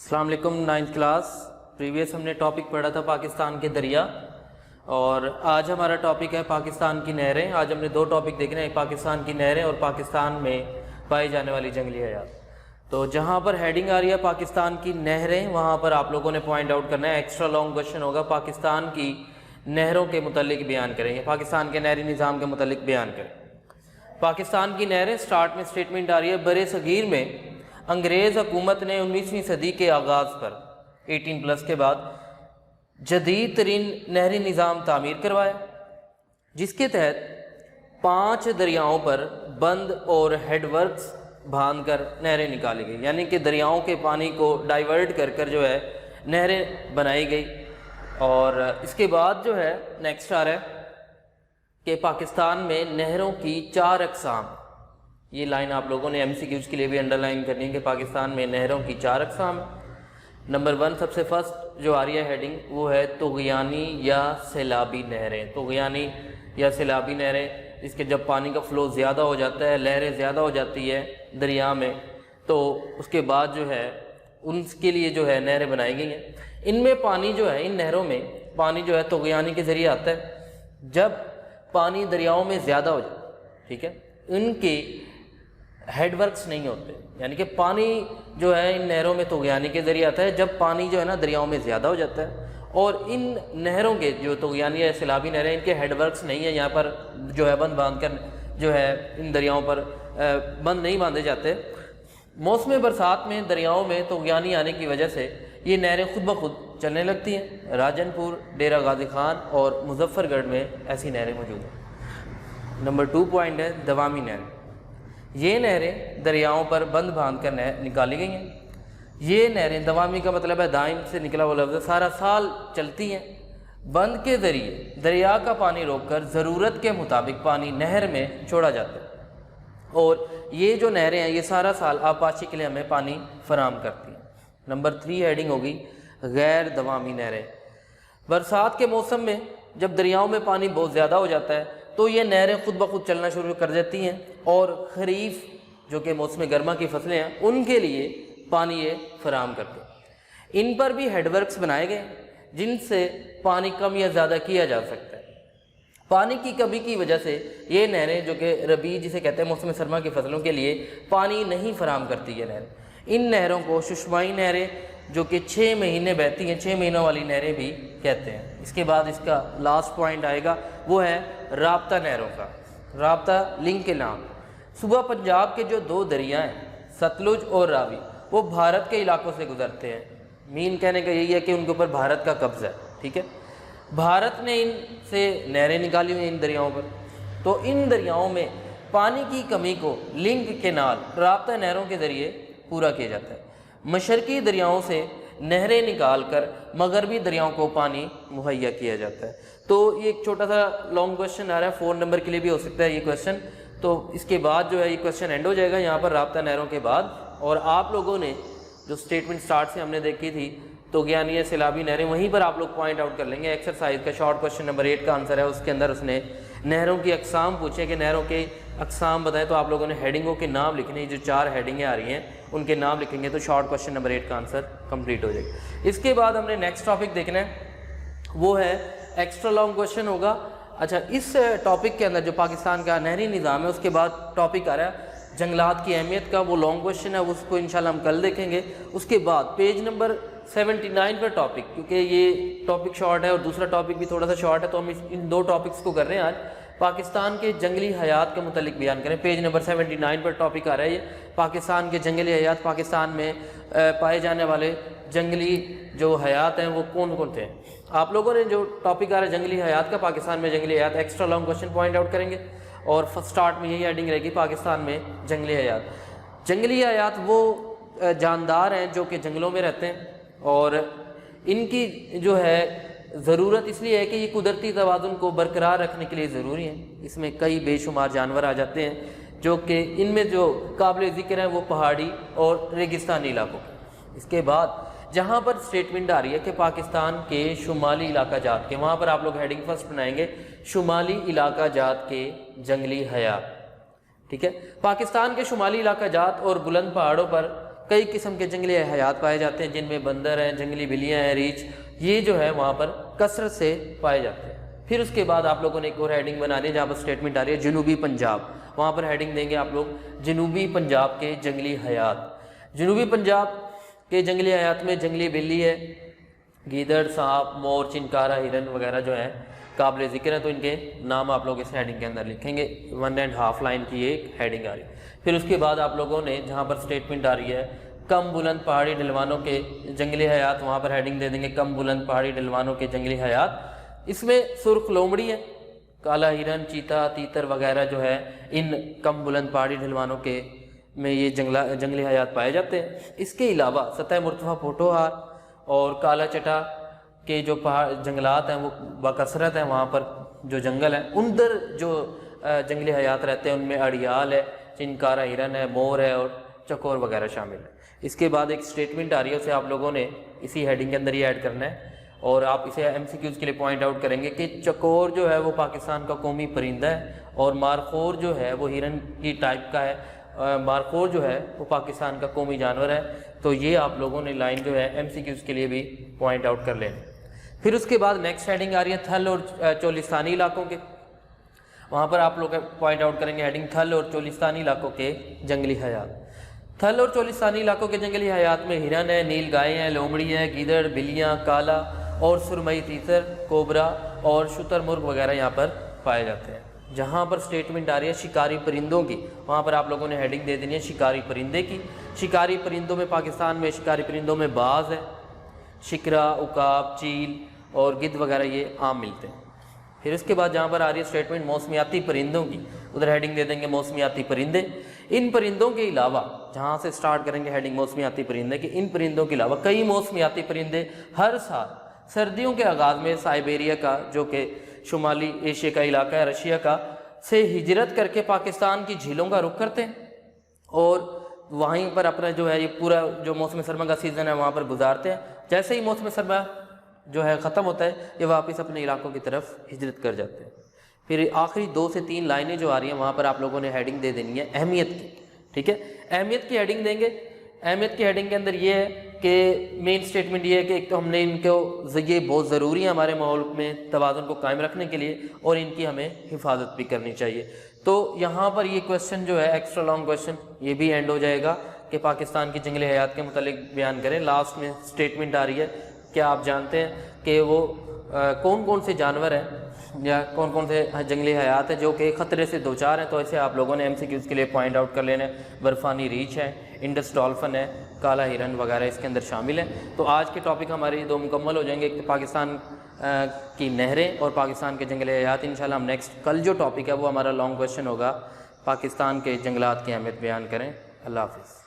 السلام علیکم. 9th class previous ہم نے ٹاپک پڑھا تھا پاکستان کے دریا، اور آج ہمارا ٹاپک ہے پاکستان کی نہریں. آج ہم نے دو ٹاپک دیکھنے ہیں، پاکستان کی نہریں اور پاکستان میں پائی جانے والی جنگلی حیات. تو جہاں پر ہیڈنگ آ رہی ہے پاکستان کی نہریں، وہاں پر آپ لوگوں نے پوائنٹ آؤٹ کرنا ہے. ایکسٹرا لانگ کوشچن ہوگا، پاکستان کی نہروں کے متعلق بیان کریں گے، پاکستان کے نہری نظام کے متعلق بیان کریں. پاکستان کی نہریں، سٹارٹ میں سٹیٹمنٹ آ رہی ہے، بر صغیر میں انگریز حکومت نے 19ویں صدی کے آغاز پر 18+ کے بعد جدید ترین نہری نظام تعمیر کروایا، جس کے تحت 5 دریاؤں پر بند اور ہیڈ ورکس باندھ کر نہریں نکالی گئی. یعنی کہ دریاؤں کے پانی کو ڈائیورٹ کر کر جو ہے نہریں بنائی گئی. اور اس کے بعد جو ہے نیکسٹ آ رہا ہے کہ پاکستان میں نہروں کی 4 اقسام. یہ لائن آپ لوگوں نے MCQs کے لیے بھی انڈر لائن کرنی ہے کہ پاکستان میں نہروں کی 4 اقسام. نمبر 1 سب سے فرسٹ جو آ رہی ہے ہیڈنگ، وہ ہے طغیانی یا سیلابی نہریں. طغیانی یا سیلابی نہریں، اس کے جب پانی کا فلو زیادہ ہو جاتا ہے، لہریں زیادہ ہو جاتی ہے دریا میں، تو اس کے بعد جو ہے ان کے لیے جو ہے نہریں بنائی گئی ہیں. ان میں پانی جو ہے، ان نہروں میں پانی جو ہے طغیانی کے ذریعے آتا ہے. جب پانی دریاؤں میں زیادہ ہو جاتا ہے، ٹھیک ہے، ان کے ہیڈ ورکس نہیں ہوتے، یعنی کہ پانی جو ہے ان نہروں میں طغیانی کے ذریعے آتا ہے جب پانی جو ہے نا دریاؤں میں زیادہ ہو جاتا ہے. اور ان نہروں کے جو طغیانی یا سیلابی نہریں، ان کے ہیڈ ورکس نہیں ہیں، یہاں پر جو ہے بند باندھ کر جو ہے ان دریاؤں پر بند نہیں باندھے جاتے. موسم برسات میں دریاؤں میں طغیانی آنے کی وجہ سے یہ نہریں خود بخود چلنے لگتی ہیں. راجن پور، ڈیرہ غازی خان اور مظفر گڑھ میں ایسی نہریں موجود ہیں. نمبر 2 پوائنٹ ہے دوامی نہریں. یہ نہریں دریاؤں پر بند باندھ کر نکالی گئی ہیں. یہ نہریں، دوامی کا مطلب ہے دائم سے نکلا ہوا لفظ، سارا سال چلتی ہیں. بند کے ذریعے دریا کا پانی روک کر ضرورت کے مطابق پانی نہر میں چھوڑا جاتا ہے، اور یہ جو نہریں ہیں یہ سارا سال آبپاشی کے لیے ہمیں پانی فراہم کرتی ہیں. نمبر 3 ہیڈنگ ہوگی غیر دوامی نہریں. برسات کے موسم میں جب دریاؤں میں پانی بہت زیادہ ہو جاتا ہے تو یہ نہریں خود بخود چلنا شروع کر دیتی ہیں، اور خریف جو کہ موسم گرما کی فصلیں ہیں ان کے لیے پانی یہ فراہم کرتے ہیں. ان پر بھی ہیڈ ورکس بنائے گئے جن سے پانی کم یا زیادہ کیا جا سکتا ہے. پانی کی کمی کی وجہ سے یہ نہریں جو کہ ربیع جسے کہتے ہیں موسم سرما کی فصلوں کے لیے پانی نہیں فراہم کرتی یہ نہریں. ان نہروں کو ششمائی نہریں جو کہ 6 مہینے بہتی ہیں، 6 مہینوں والی نہریں بھی کہتے ہیں. اس کے بعد اس کا لاسٹ پوائنٹ آئے گا، وہ ہے رابطہ نہروں کا. رابطہ لنک کے نام. صوبہ پنجاب کے جو 2 دریا ہیں ستلج اور راوی، وہ بھارت کے علاقوں سے گزرتے ہیں. مین کہنے کا یہی ہے کہ ان کے اوپر بھارت کا قبضہ ہے، ٹھیک ہے. بھارت نے ان سے نہریں نکالی ہوئی ہیں ان دریاؤں پر. تو ان دریاؤں میں پانی کی کمی کو لنک کینال، رابطہ نہروں کے ذریعے پورا کیا جاتا ہے. مشرقی دریاؤں سے نہریں نکال کر مغربی دریاؤں کو پانی مہیا کیا جاتا ہے. تو یہ ایک چھوٹا سا لانگ کوشچن آ رہا ہے، 4 نمبر کے لیے بھی ہو سکتا ہے یہ کوشچن. تو اس کے بعد جو ہے یہ کوشچن اینڈ ہو جائے گا یہاں پر رابطہ نہروں کے بعد. اور آپ لوگوں نے جو اسٹیٹمنٹ سٹارٹ سے ہم نے دیکھی تھی طغیانی یا سیلابی نہریں، وہیں پر آپ لوگ پوائنٹ آؤٹ کر لیں گے. ایکسرسائز کا شارٹ کوشچن نمبر 8 کا آنسر ہے، اس کے اندر اس نے نہروں کی اقسام پوچھے کہ نہروں کے اقسام بتائیں. تو آپ لوگوں نے ہیڈنگوں کے نام لکھنے ہیں، جو 4 ہیڈنگیں آ رہی ہیں ان کے نام لکھیں گے تو شارٹ کوشچن نمبر 8 کا آنسر کمپلیٹ ہو جائے گا. اس کے بعد ہم نے نیکسٹ ٹاپک دیکھنا ہے، وہ ہے ایکسٹرا لانگ کوشچن ہوگا. اچھا، اس ٹاپک کے اندر جو پاکستان کا نہری نظام ہے اس کے بعد ٹاپک آ رہا ہے جنگلات کی اہمیت کا. وہ لانگ کوشچن ہے، اس کو انشاءاللہ ہم کل دیکھیں گے. اس کے بعد پیج نمبر 79 پر ٹاپک، کیونکہ یہ ٹاپک شارٹ ہے اور دوسرا ٹاپک بھی تھوڑا سا شارٹ ہے، تو ہم ان 2 ٹاپکس کو کر رہے ہیں آج. پاکستان کے جنگلی حیات کے متعلق بیان کریں. پیج نمبر 79 پر ٹاپک آ رہا ہے یہ پاکستان کے جنگلی حیات. پاکستان میں پائے جانے والے جنگلی جو حیات ہیں وہ کون کون تھے. آپ لوگوں نے جو ٹاپک آ رہا ہے جنگلی حیات کا، پاکستان میں جنگلی حیات، extra long question point out کریں گے. اور سٹارٹ میں یہی ہیڈنگ رہے گی پاکستان میں جنگلی حیات. جنگلی حیات وہ جاندار ہیں جو کہ جنگلوں میں رہتے ہیں، اور ان کی جو ہے ضرورت اس لیے ہے کہ یہ قدرتی توازن کو برقرار رکھنے کے لیے ضروری ہیں. اس میں کئی بے شمار جانور آ جاتے ہیں جو کہ ان میں جو قابل ذکر ہیں وہ پہاڑی اور ریگستانی علاقوں. اس کے بعد جہاں پر اسٹیٹمنٹ آ رہی ہے کہ پاکستان کے شمالی علاقہ جات کے، وہاں پر آپ لوگ ہیڈنگ فرسٹ بنائیں گے شمالی علاقہ جات کے جنگلی حیات، ٹھیک ہے. پاکستان کے شمالی علاقہ جات اور بلند پہاڑوں پر کئی قسم کے جنگلی حیات پائے جاتے ہیں، جن میں بندر ہیں، جنگلی بلیاں ہیں، ریچھ، یہ جو ہے وہاں پر کثرت سے پائے جاتے ہیں۔ پھر اس کے بعد آپ لوگوں نے ایک اور ہیڈنگ بنانی ہے جہاں پر اسٹیٹمنٹ آ رہی ہے جنوبی پنجاب، وہاں پر ہیڈنگ دیں گے آپ لوگ جنوبی پنجاب کے جنگلی حیات۔ جنوبی پنجاب کے جنگلی حیات میں جنگلی بلی ہے، گیدڑ، سانپ، مور، چنکارا، ہرن وغیرہ جو ہیں قابل ذکر ہیں، تو ان کے نام آپ لوگ اس ہیڈنگ کے اندر لکھیں گے۔ 1.5 لائن کی ایک ہیڈنگ آ رہی ہے۔ پھر اس کے بعد آپ لوگوں نے جہاں پر اسٹیٹمنٹ آ رہی ہے کم بلند پہاڑی ڈھلوانوں کے جنگلی حیات، وہاں پر ہیڈنگ دے دیں گے کم بلند پہاڑی ڈھلوانوں کے جنگلی حیات۔ اس میں سرخ لومڑی ہے، کالا ہرن، چیتا، تیتر وغیرہ جو ہے ان کم بلند پہاڑی ڈھلوانوں کے میں یہ جنگلی حیات پائے جاتے ہیں۔ اس کے علاوہ سطح مرتفع پوٹوہار اور کالا چٹا کے جو جنگلات ہیں وہ بکثرت ہیں، وہاں پر جو جنگل ہیں اندر جو جنگلی حیات رہتے ہیں ان میں اڑیال ہے، چنکارا ہرن ہے، مور ہے اور چکور وغیرہ شامل ہے۔ اس کے بعد ایک اسٹیٹمنٹ آ رہی ہے، اسے آپ لوگوں نے اسی ہیڈنگ کے اندر یہ ایڈ کرنا ہے اور آپ اسے ایم سی کیوز کے لیے پوائنٹ آؤٹ کریں گے کہ چکور جو ہے وہ پاکستان کا قومی پرندہ ہے اور مارخور جو ہے وہ ہرن کی ٹائپ کا ہے، مارخور جو ہے وہ پاکستان کا قومی جانور ہے۔ تو یہ آپ لوگوں نے لائن جو ہے ایم سی کیوز کے لیے بھی پوائنٹ آؤٹ کر لینا۔ پھر اس کے بعد نیکسٹ ہیڈنگ آ رہی ہے تھل اور چولستانی علاقوں کے، وہاں پر آپ لوگ پوائنٹ آؤٹ کریں گے ہیڈنگ تھل اور چولستانی علاقوں کے جنگلی حیات۔ تھل اور چولستانی علاقوں کے جنگلی حیات میں ہرن ہے، نیل گائے ہیں، لومڑی ہے، گیدڑ، بلیاں، کالا اور سرمئی تیتر، کوبرا اور شتر مرغ وغیرہ یہاں پر پائے جاتے ہیں۔ جہاں پر اسٹیٹمنٹ آ رہی ہے شکاری پرندوں کی، وہاں پر آپ لوگوں نے ہیڈنگ دے دینی ہے شکاری پرندے کی۔ شکاری پرندوں میں پاکستان میں شکاری پرندوں میں باز ہے، شکرا، عقاب، چیل اور گدھ وغیرہ یہ عام ملتے ہیں۔ پھر اس کے بعد جہاں پر آ رہی ہے اسٹیٹمنٹ موسمیاتی پرندوں کی، ادھر ہیڈنگ دے دیں گے موسمیاتی پرندے۔ ان پرندوں کے علاوہ جہاں سے سٹارٹ کریں گے ہیڈنگ موسمیاتی پرندے کی، ان پرندوں کے علاوہ کئی موسمیاتی پرندے ہر سال سردیوں کے آغاز میں سائبیریا کا جو کہ شمالی ایشیا کا علاقہ ہے، رشیا کا، سے ہجرت کر کے پاکستان کی جھیلوں کا رخ کرتے ہیں اور وہیں پر اپنا جو ہے یہ پورا جو موسم سرما کا سیزن ہے وہاں پر گزارتے ہیں۔ جیسے ہی موسم سرما جو ہے ختم ہوتا ہے یہ واپس اپنے علاقوں کی طرف ہجرت کر جاتے ہیں۔ پھر آخری 2 سے 3 لائنیں جو آ رہی ہیں وہاں پر آپ لوگوں نے ہیڈنگ دے دینی ہے اہمیت کی، ٹھیک ہے؟ اہمیت کی ہیڈنگ دیں گے۔ اہمیت کی ہیڈنگ کے اندر یہ ہے کہ مین اسٹیٹمنٹ یہ ہے کہ ایک تو ہم نے ان کو یہ بہت ضروری ہے ہمارے ماحول میں توازن کو قائم رکھنے کے لیے اور ان کی ہمیں حفاظت بھی کرنی چاہیے۔ تو یہاں پر یہ کویشچن جو ہے ایکسٹرا لانگ کویشچن یہ بھی اینڈ ہو جائے گا کہ پاکستان کی جنگلی حیات کے متعلق بیان کریں۔ لاسٹ میں اسٹیٹمنٹ آ رہی ہے، کیا آپ جانتے ہیں کہ وہ کون کون سے جانور ہیں یا کون کون سے جنگلی حیات ہیں جو کہ خطرے سے دوچار ہیں؟ تو ایسے آپ لوگوں نے ایم سی کیوز کے لیے پوائنٹ آؤٹ کر لینا ہے۔ برفانی ریچھ ہے، انڈس ڈولفن ہے، کالا ہرن وغیرہ اس کے اندر شامل ہیں۔ تو آج کے ٹاپک ہمارے 2 مکمل ہو جائیں گے، ایک تو پاکستان کی نہریں اور پاکستان کے جنگلی حیات۔ انشاءاللہ ہم نیکسٹ کل جو ٹاپک ہے وہ ہمارا لانگ کویشچن ہوگا، پاکستان کے جنگلات کی اہمیت بیان کریں۔ اللہ حافظ۔